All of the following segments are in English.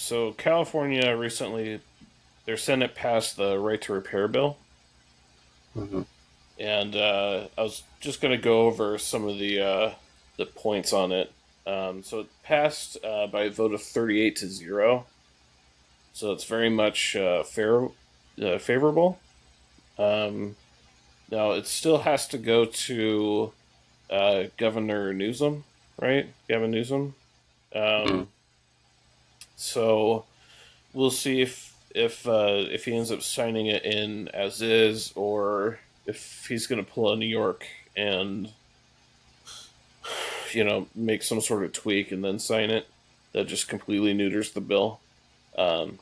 So California recently, their Senate passed the right to repair bill, Hmm. and I was just going to go over some of the points on it. So it passed by a vote of 38-0, so it's very much favorable. Um, Now it still has to go to Governor Newsom, right? Gavin Newsom. Mm. Um, so we'll see if he ends up signing it in as is, or if he's going to pull a New York and make some sort of tweak and then sign it that just completely neuters the bill. Um,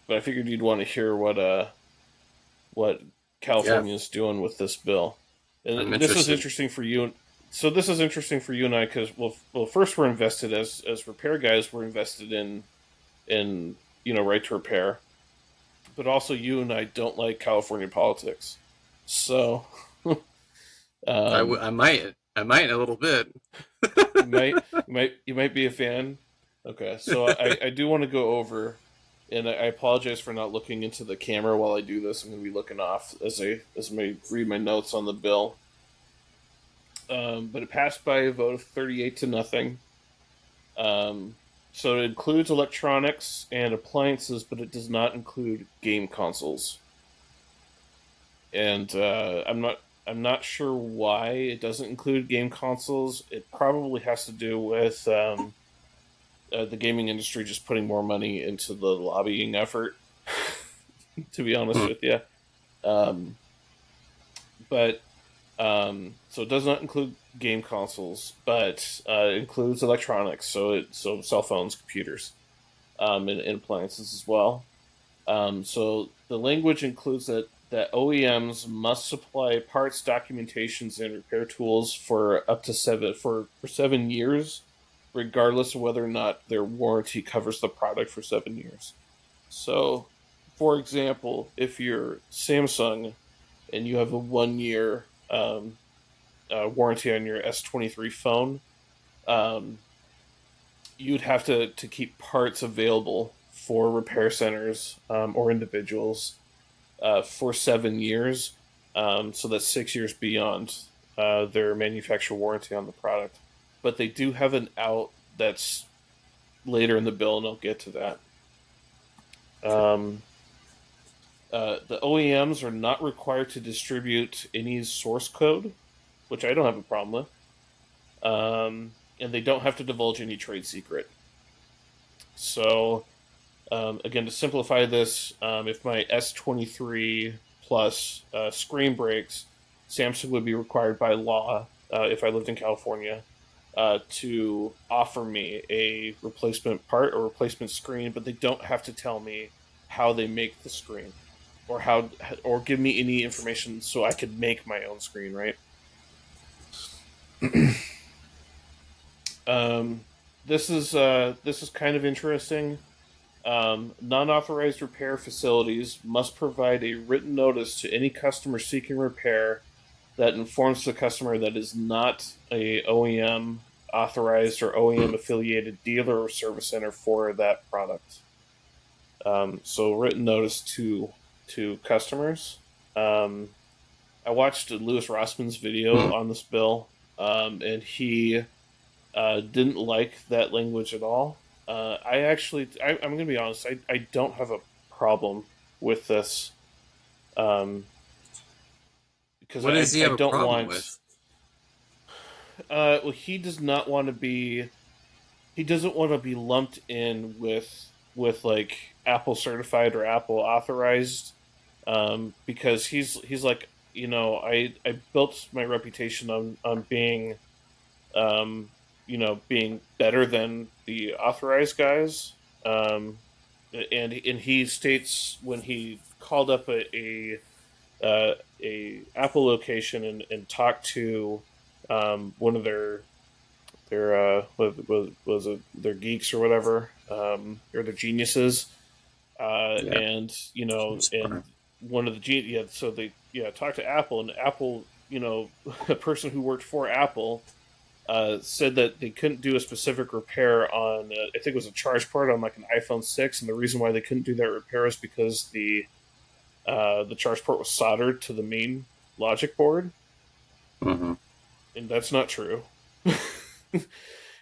but I figured you'd want to hear what Yeah, California's doing with this bill, I'm and this is interested. interesting for you. So this is interesting for you and I because first we're invested as repair guys. We're invested in right to repair, but also you and I don't like California politics. So um, I might a little bit. you might be a fan. Okay, so I do want to go over, and I apologize for not looking into the camera while I do this. I'm going to be looking off as I read my notes on the bill. But it passed by a vote of 38-0. Um, so it includes electronics and appliances, but it does not include game consoles. And I'm not sure why it doesn't include game consoles. It probably has to do with the gaming industry just putting more money into the lobbying effort. To be honest Hmm. with you, um, but so it does not include game consoles, but it includes electronics. So cell phones, computers, and appliances as well. So the language includes that OEMs must supply parts, documentations, and repair tools for up to 7 years, regardless of whether or not their warranty covers the product for 7 years. So, for example, if you're Samsung and you have a 1 year warranty on your S23 phone, um, you'd have to keep parts available for repair centers or individuals for 7 years. So that's 6 years beyond their manufacturer warranty on the product. But they do have an out that's later in the bill, and I'll get to that. Um, the OEMs are not required to distribute any source code, which I don't have a problem with. And they don't have to divulge any trade secret. So, again, to simplify this, if my S23 Plus screen breaks, Samsung would be required by law, if I lived in California, to offer me a replacement part or replacement screen, but they don't have to tell me how they make the screen or or give me any information so I could make my own screen, right? um, this is kind of interesting. Non-authorized repair facilities must provide a written notice to any customer seeking repair that informs the customer that is not a OEM authorized or OEM affiliated dealer or service center for that product. So written notice to customers. Um, I watched Lewis Rossman's video Hmm. on this bill, and he didn't like that language at all. I'm going to be honest, I don't have a problem with this, um, because What does he I have a don't problem want. with? Well, he does not want to be. He doesn't want to be lumped in with like Apple certified or Apple authorized, because he's like, I built my reputation on being um, being better than the authorized guys. And he states when he called up a Apple location and talked to one of their was it their geeks or whatever, or their geniuses, Yeah, and seems and smart. one of the yeah, talked to Apple, and Apple, a person who worked for Apple said that they couldn't do a specific repair on, I think it was a charge port on like an iPhone 6, and the reason why they couldn't do that repair is because the charge port was soldered to the main logic board, Mm-hmm. and that's not true.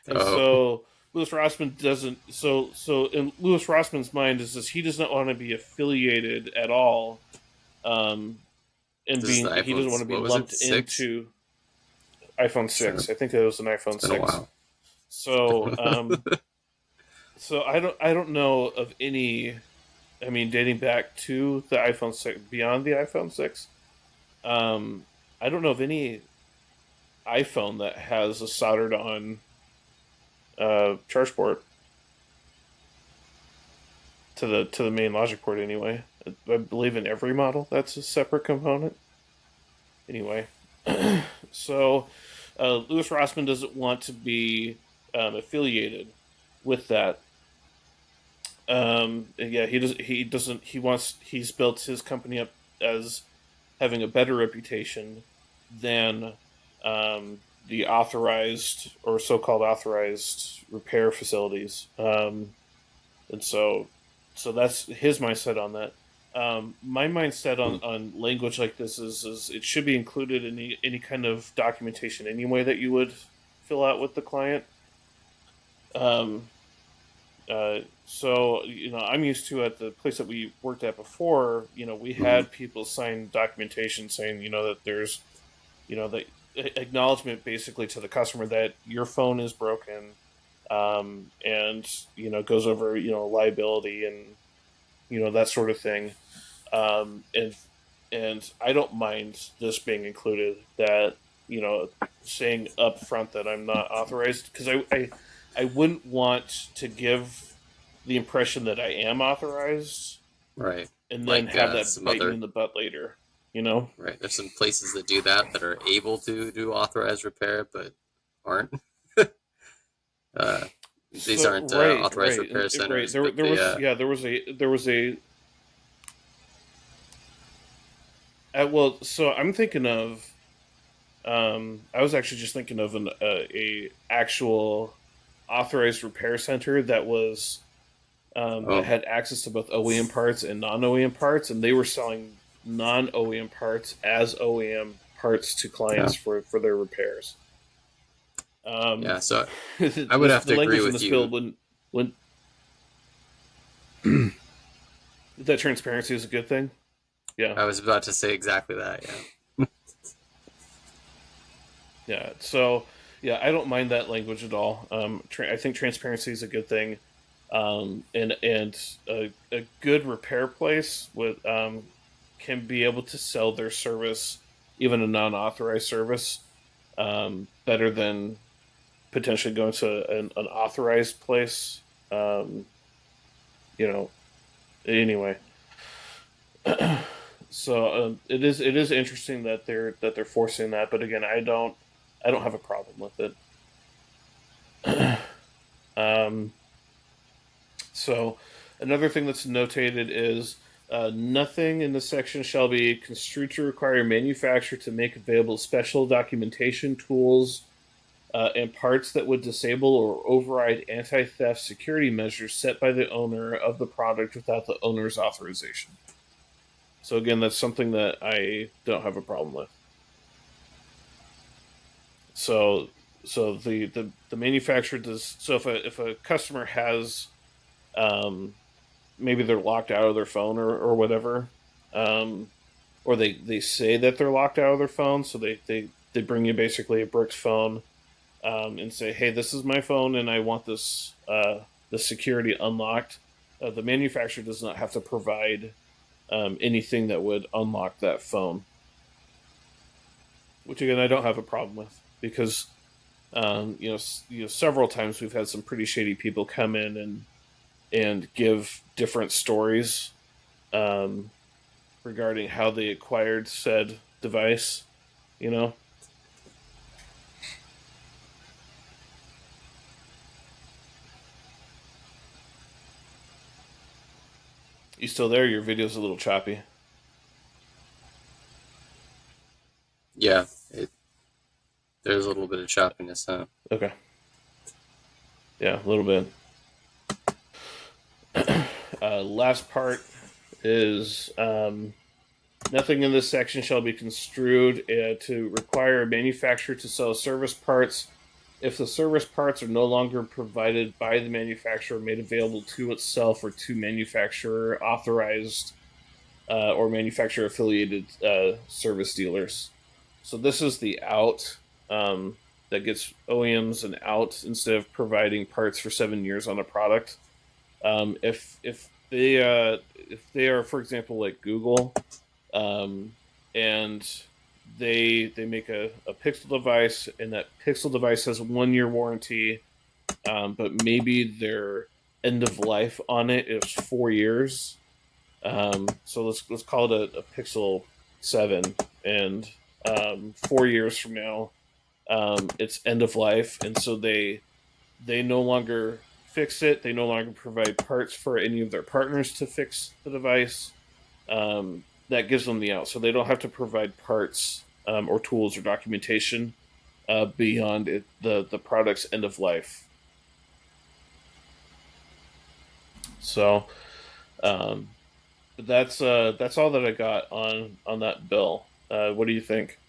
And Oh, so Lewis Rossman doesn't. So in Lewis Rossman's mind is this: he does not want to be affiliated at all, um, and this is the he doesn't want iPhone's. to be What was it? lumped 6? into iPhone Sure. 6. I think it was an It's iPhone been a 6. while. So so I don't know of any. I mean, dating back to the iPhone 6, beyond the iPhone 6, um, I don't know of any iPhone that has a soldered on charge port to the main logic port. Anyway, I believe in every model that's a separate component. Anyway, so Louis Rossmann doesn't want to be affiliated with that. Yeah, he does. He doesn't. He wants. He's built his company up as having a better reputation than the authorized or so-called authorized repair facilities. And so that's his mindset on that. My mindset on language like this is it should be included in any kind of documentation anyway that you would fill out with the client. Um, so I'm used to, at the place that we worked at before, we Hmm. had people sign documentation saying that there's the acknowledgement basically to the customer that your phone is broken, and goes over liability and that sort of thing. And I don't mind this being included, that saying up front that I'm not authorized, because I wouldn't want to give the impression that I am authorized Right. and then Like have that some bite me other. in the butt later. You know? Right. There's some places that do that are able to do authorized repair, but aren't. Uh, these So aren't right, authorized right, repair right. centers, There but there they. was yeah there was a well. So I'm thinking of. I was actually just thinking of a actual authorized repair center that was that Oh, had access to both OEM parts and non OEM parts, and they were selling non OEM parts as OEM parts to yeah, clients for their repairs. Um, yeah. So I would this have the to agree language in with this bill you. wouldn't that transparency is a good thing. Yeah, I was about to say exactly that. Yeah. yeah. So yeah, I don't mind that language at all. I think transparency is a good thing. And a good repair place can be able to sell their service, even a non-authorized service, better than potentially going to an authorized place. Um, you know, anyway. So it is interesting that they're forcing that, but again, I don't have a problem with it. um, So, another thing that's notated is nothing in this section shall be construed to require a manufacturer to make available special documentation, tools, and parts that would disable or override anti theft security measures set by the owner of the product without the owner's authorization. So, again, that's something that I don't have a problem with. So, the manufacturer does. So, if a customer has maybe they're locked out of their phone or whatever, um, or they say that they're locked out of their phone, so they bring you basically a bricked phone, and say, hey, this is my phone and I want the security unlocked. The manufacturer does not have to provide anything that would unlock that phone, which again I don't have a problem with, because several times we've had some pretty shady people come in and give different stories, um, regarding how they acquired said device. You know, you still there? Your video's a little choppy. Yeah. There's a little bit bit of choppiness, huh? Okay. Yeah, a little bit. Last part is nothing in this section shall be construed to require a manufacturer to sell service parts if the service parts are no longer provided by the manufacturer, made available to itself or to manufacturer authorized or manufacturer affiliated service dealers. So this is the out that gets OEMs an out instead of providing parts for 7 years on a product. If they are, for example, like Google, um, and they make a Pixel device, and that Pixel device has a 1 year warranty, but maybe their end of life on it is 4 years. So let's call it a Pixel 7, and 4 years from now, it's end of life, and so they no longer fix it. They no longer provide parts for any of their partners to fix the device. That gives them the out, so they don't have to provide parts or tools or documentation beyond the product's end of life. So um, but that's all that I got on that bill. What do you think?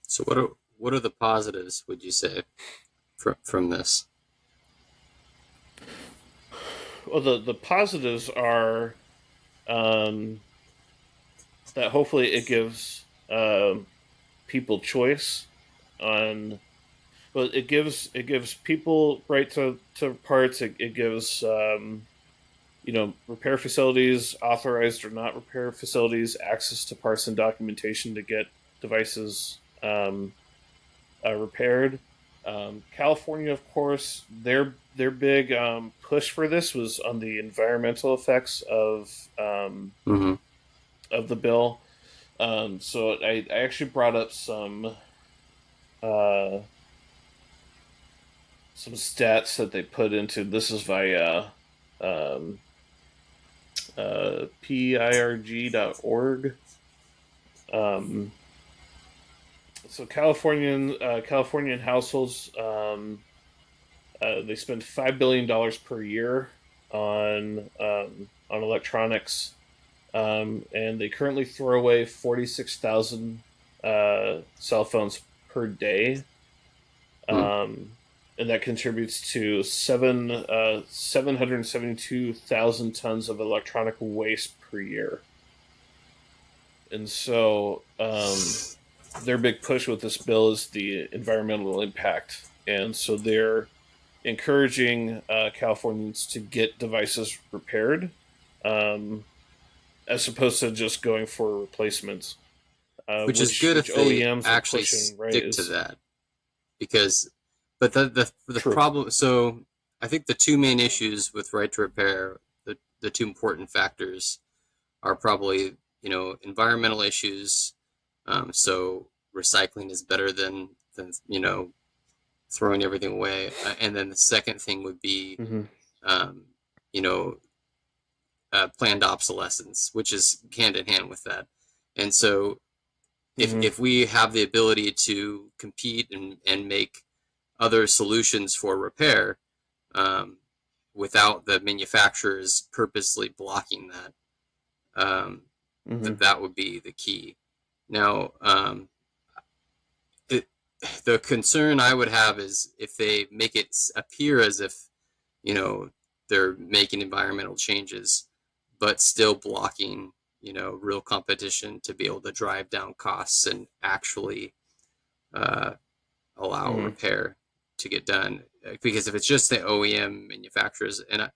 So what are the positives, would you say, from this? Well, the positives are um, that hopefully it gives people choice on. Well, it gives people right to parts. It gives repair facilities, authorized or not repair facilities, access to parts and documentation to get devices repaired. California, of course, their big push for this was on the environmental effects Mm-hmm. of the bill. So I actually brought up uh, some stats that they put into this is via um, pirg.org. Um, so Californian households they spend $5 billion per year on electronics, and they currently throw away 46,000 cell phones per day, Hmm. and that contributes to 772,000 tons of electronic waste per year. And so their big push with this bill is the environmental impact, and so they're encouraging Californians to get devices repaired, um, as opposed to just going for replacements, Which is which good if they OEMs are actually pushing. Right? stick to Is that, because, but the true. problem. So I think the two main issues with right to repair, the two important factors are probably, environmental issues. So recycling is better than throwing everything away. And then the second thing would be, Mm-hmm. um, you know, planned obsolescence, which is hand in hand with that. And so Mm-hmm. if we have the ability to compete and make other solutions for repair, um, without the manufacturers purposely blocking that, um, Mm-hmm. that would be the key. Now, it, the concern I would have is if they make it appear as if, you know, they're making environmental changes, but still blocking, real competition to be able to drive down costs and actually uh, allow Mm-hmm. repair to get done. Because if it's just the OEM manufacturers, and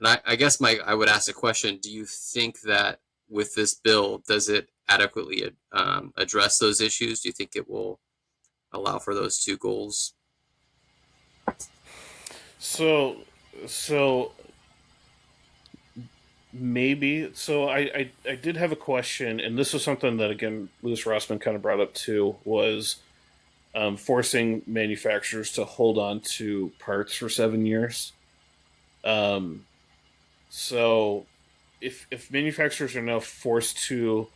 I guess I would ask the question: do you think that with this bill, does it adequately address those issues? Do you think it will allow for those two goals? So so maybe. So I did have a question, and this was something that again Louis Rossman kind of brought up too, was forcing manufacturers to hold on to parts for 7 years. Um, so if manufacturers are now forced to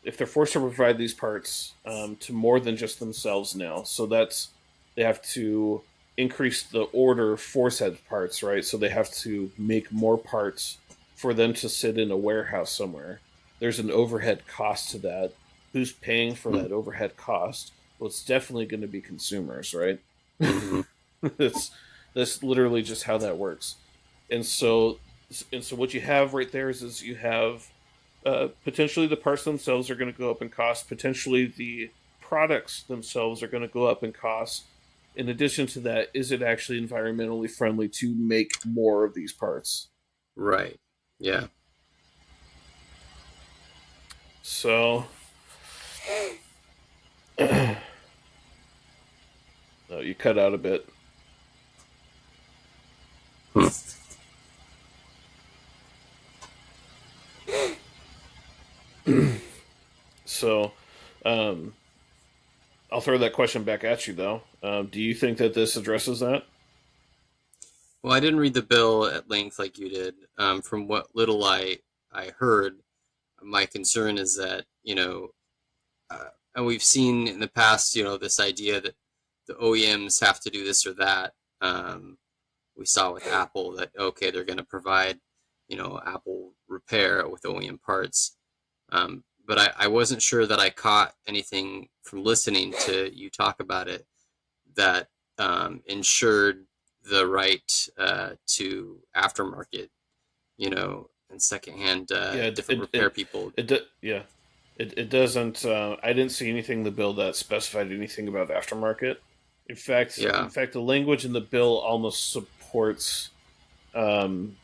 if they're forced to provide these parts to more than just themselves now, so that's they have to increase the order for said parts, right? So they have to make more parts for them to sit in a warehouse somewhere. There's an overhead cost to that. Who's paying for that overhead cost? Well, it's definitely going to be consumers, right? Mm-hmm. that's that's literally just how that works. And so what you have right there is you have potentially the parts themselves are going to go up in cost. Potentially the products themselves are going to go up in cost. In addition to that, is it actually environmentally friendly to make more of these parts? Right. Yeah. So, oh, you cut out a bit. Hmm. So, um, I'll throw that question back at you, though. Do you think that this addresses that? Well, I didn't read the bill at length like you did. From what little I heard, my concern is that and we've seen in the past, this idea that the OEMs have to do this or that. We saw with Apple that okay, they're going to provide, Apple repair with OEM parts. But I wasn't sure that I caught anything from listening to you talk about it that ensured the right to aftermarket, and secondhand Yeah, different repair people. yeah, it doesn't. I didn't see anything in the bill that specified anything about aftermarket. In Yeah, fact, the language in the bill almost supports um,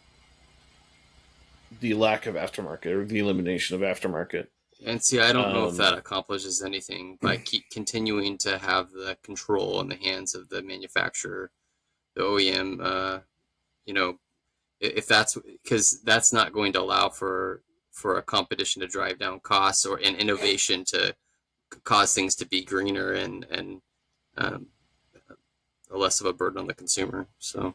the lack of aftermarket or the elimination of aftermarket. and see, I don't know if that Um, accomplishes anything by keep continuing to have the control in the hands of the manufacturer, the OEM. You know, if that's because that's not going to allow for a competition to drive down costs or an innovation to cause things to be greener and um, less of a burden on the consumer. So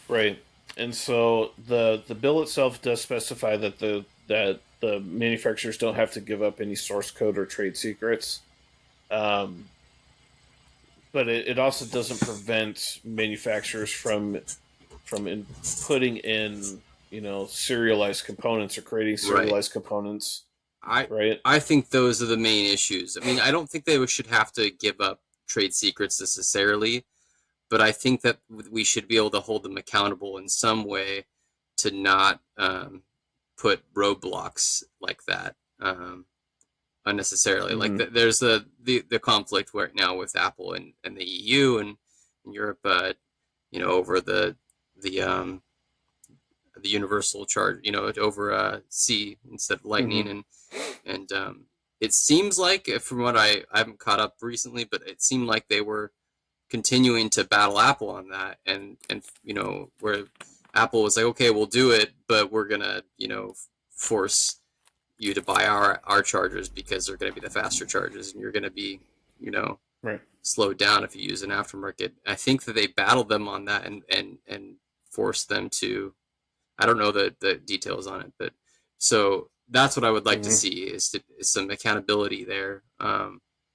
right, and so the bill itself does specify that the manufacturers don't have to give up any source code or trade secrets. Um, but it also doesn't prevent manufacturers from putting in serialized components or creating right, serialized components, I right? I think those are the main issues. I mean, I don't think they should have to give up trade secrets necessarily, but I think that we should be able to hold them accountable in some way to not put roadblocks like that unnecessarily. Like Mm-hmm. there's the conflict right now with Apple and the EU and Europe, over the the universal charge, over C instead of Lightning, Mm-hmm. and it seems like, from what I haven't caught up recently, but it seemed like they were continuing to battle Apple on that, and where Apple was like, okay, we'll do it, but we're gonna force you to buy our chargers because they're gonna be the faster chargers, and you're gonna be you know Right. slowed down if you use an aftermarket. I think that they battled them on that and forced them to. I don't know the details on it, but so that's what I would like to Mm-hmm. see is some accountability there,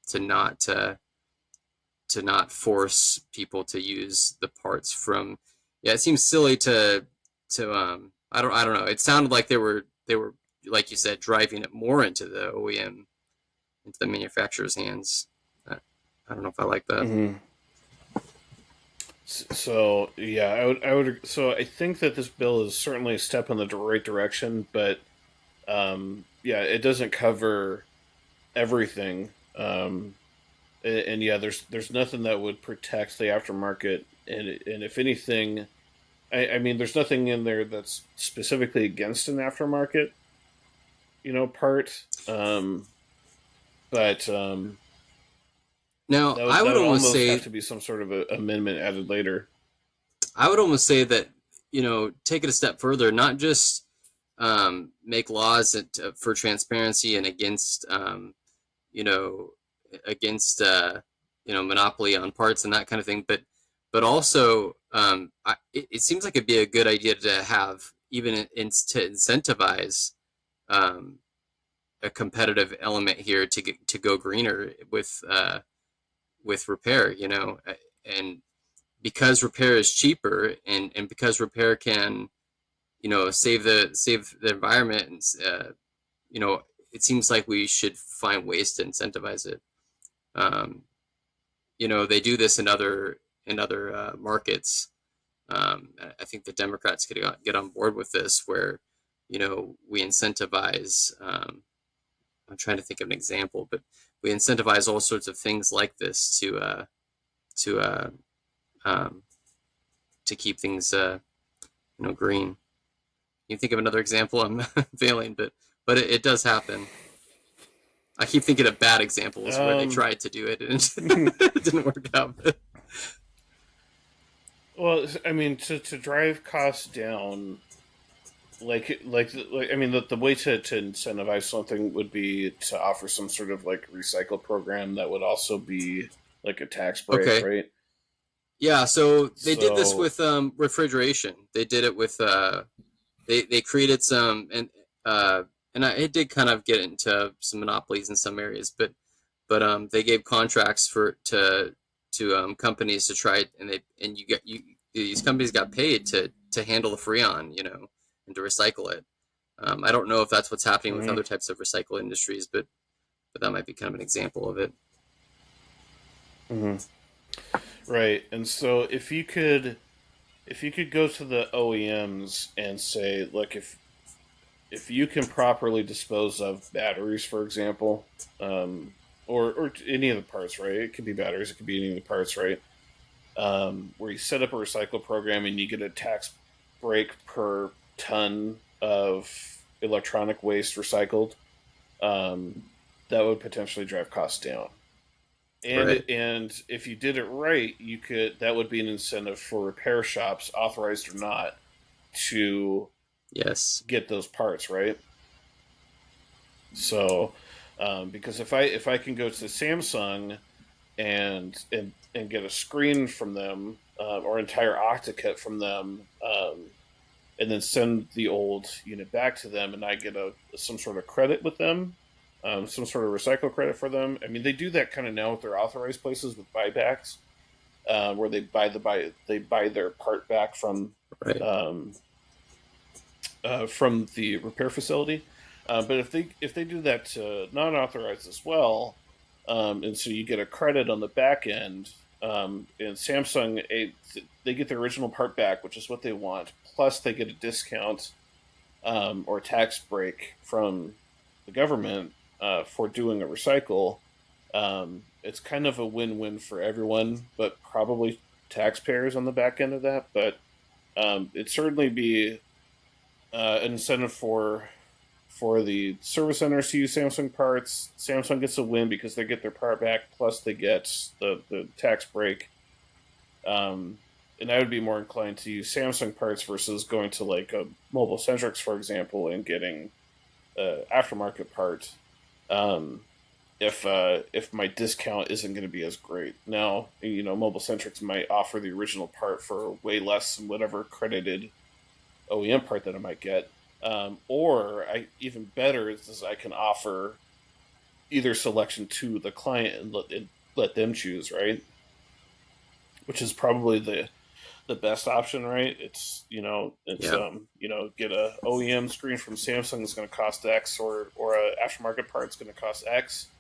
to not to not force people to use the parts from. Yeah, it seems silly to I don't know. It sounded like they were like you said driving it more into the OEM, into the manufacturer's hands. I, I don't know if I like that. Mm-hmm. So yeah, So I think that this bill is certainly a step in the right direction, but yeah, it doesn't cover everything. And yeah, there's nothing that would protect the aftermarket, and if anything, I mean, there's nothing in there that's specifically against an aftermarket, part. But Now, I that would would almost almost have say to be some sort of a amendment added later. I would almost say that take it a step further, not just make laws for transparency and against you know against monopoly on parts and that kind of thing, but also it seems like it'd be a good idea to have even to incentivize um, a competitive element here to go greener with repair, and because repair is cheaper, and because repair can, save the environment, and you know, it seems like we should find ways to incentivize it. Um, they do this in other markets. I think the Democrats could get on board with this, where we incentivize. I'm trying to think of an example, but we incentivize all sorts of things like this to um, to keep things green. You think of another example? I'm failing, but it does happen. I keep thinking of bad examples where they Um, tried to do it and it didn't work out. well, I mean, to drive costs down, I mean, the way to incentivize something would be to offer some sort of like recycle program that would also be like a tax break, Okay. right? Yeah, so they did this So, with refrigeration. They did it with they created some, it did kind of get into some monopolies in some areas, but they gave contracts to companies to try, and these companies got paid to handle the Freon, and to recycle it. I don't know if that's what's happening with mhm, other types of recycle industries, but that might be kind of an example of it. mhm. Right. And so if you could go to the OEMs and say, look, if you can properly dispose of batteries, for example, or any of the parts, right? It could be batteries, it could be any of the parts, right? Where you set up a recycle program and you get a tax break per ton of electronic waste recycled, um, that would potentially drive costs down. And Right. and if you did it right, that would be an incentive for repair shops, authorized or not, to Yes. get those parts, right? So, because if I can go to Samsung and get a screen from them, or entire Octakit from them, and then send the old unit back to them, and I get some sort of credit with them, some sort of recycle credit for them. I mean, they do that kind of now with their authorized places with buybacks, where they buy their part back Right. um, from the repair facility. But if they do that to non-authorized as well, and so you get a credit on the back end, and Samsung, they get the original part back, which is what they want. Plus, they get a discount, or a tax break from the government, for doing a recycle. It's kind of a win-win for everyone, but probably taxpayers on the back end of that. But it'd certainly be an incentive for the service centers to use Samsung parts. Samsung gets a win because they get their part back, plus they get the tax break. Um, and I would be more inclined to use Samsung parts versus going to like a Mobile Centrics, for example, and getting aftermarket part. Um, if my discount isn't going to be as great. Now, Mobile Centrics might offer the original part for way less than whatever credited OEM part that I might get. Or even better is I can offer either selection to the client and let them choose, right? Which is probably the best option, right? It's Yeah. get a OEM screen from Samsung is going to cost X, or a aftermarket part is going to cost X.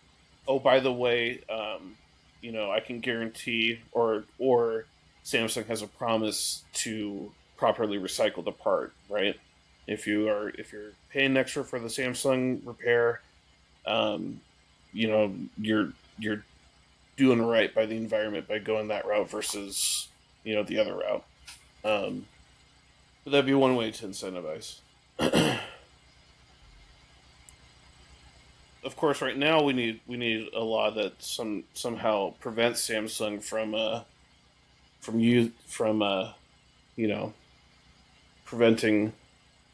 Oh, by the way, I can guarantee, or Samsung has a promise to properly recycle the part, right? If you're paying extra for the Samsung repair, um, you're doing right by the environment by going that route versus the other route. Um, but that'd be one way to incentivize. Of course, right now we need a law that somehow prevents Samsung from you know preventing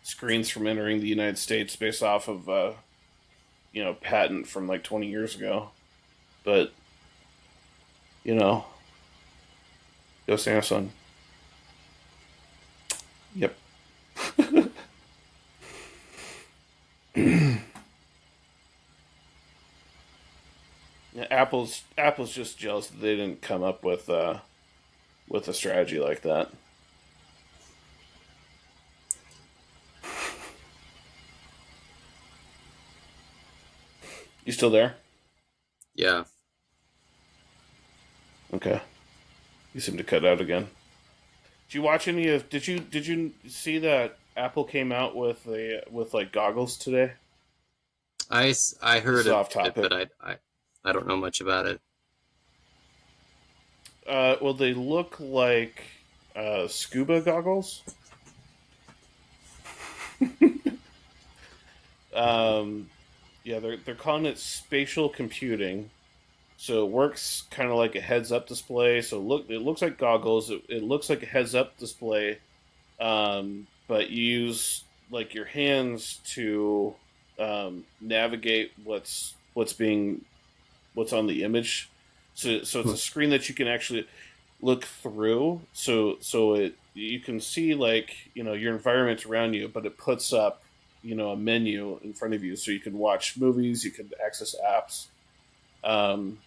screens from entering the United States based off of patent from like 20 years ago. But you know, go Samsung. Yep. Apple's just jealous that they didn't come up with a strategy like that. You still there? Yeah. Okay. You seem to cut out again. Did you watch any of? Did you see that Apple came out with like goggles today? I This heard is of off it, but topic. I don't know much about it. Well, they look like scuba goggles. Um, yeah, they're calling it spatial computing. So it works kind of like a heads up display. So it looks like goggles. It looks like a heads up display, but you use like your hands to navigate what's on the image. So it's Hmm. a screen that you can actually look through. So it you can see like your environment around you, but it puts up a menu in front of you, so you can watch movies, you can access apps. Um,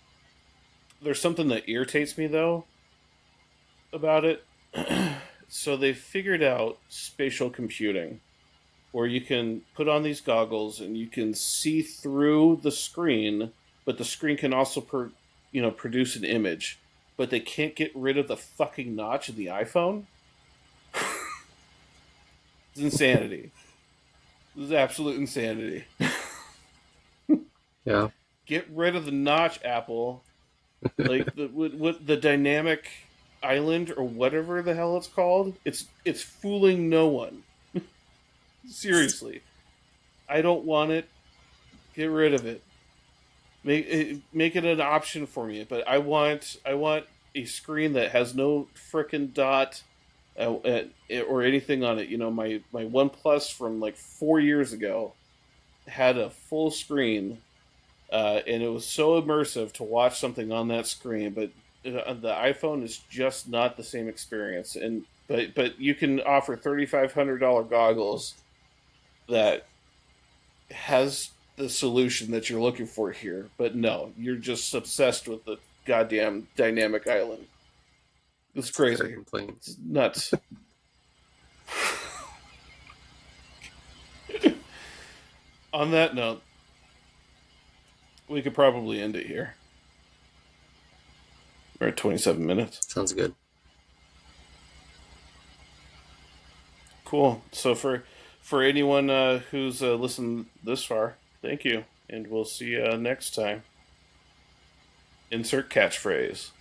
there's something that irritates me though about it. So they figured out spatial computing where you can put on these goggles and you can see through the screen, but the screen can also produce an image. But they can't get rid of the fucking notch in the iPhone. It's insanity. This is absolute insanity. Yeah. Get rid of the notch, Apple. Like what the dynamic island or whatever the hell it's called. It's fooling no one. Seriously, I don't want it. Get rid of it. Make it an option for me. But I want a screen that has no frickin' dot or anything on it. My OnePlus from like 4 years ago had a full screen, and it was so immersive to watch something on that screen. But the iPhone is just not the same experience. And but you can offer $3,500 goggles that has the solution that you're looking for here. But no, you're just obsessed with the goddamn dynamic island. It's Fair crazy. complaint. It's nuts. On that note, we could probably end it here. We're at 27 minutes. Sounds good. Cool. So for anyone who's listened this far, thank you, and we'll see you next time. Insert catchphrase.